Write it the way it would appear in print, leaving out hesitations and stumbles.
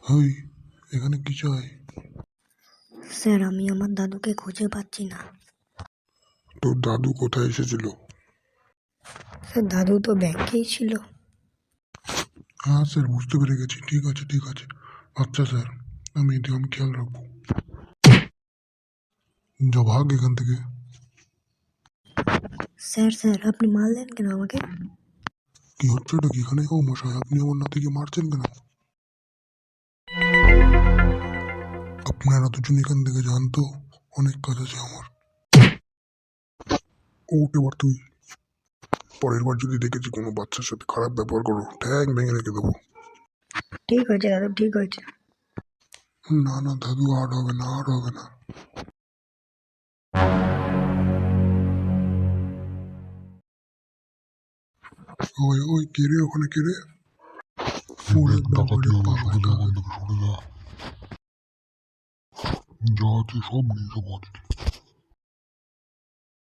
High, এখানে কি চাই? স্যার, আমি আমার দাদুকে খুঁজে পাচ্ছি না। তোর দাদু কোথায় এসেছিল? স্যার, দাদু তো ব্যাংকেই ছিল। হ্যাঁ স্যার, বুঝতে পেরে গেছি। ঠিক আছে ঠিক আছে। আচ্ছা স্যার, আমি খেয়াল রাখবো। যা, ভাগ এখান থেকে। স্যার স্যার, আপনি মারলেন কেন আমাকে? কি হচ্ছে এটা কি এখানে? ও মশাই, আপনি আমার নাতিকে মারছেন কেন? আপনারা দুজন এখান থেকে যান তো, অনেক কাজ আছে আমার। ও এবার তুই। পরের বার যদি দেখেছি কোনো বাচ্চার সাথে খারাপ ব্যবহার করো, ঠ্যাং ভেঙে রেখে দেবো। ঠিক হয়েছে দাদু, ঠিক হয়েছে। না না দাদু, আর হবে না, আর হবে না। ওই ওই, কে রে ওখানে, কে রে? ওরে বাবারে বাবা, যা তুই সব নিয়ে যাবো আজকে।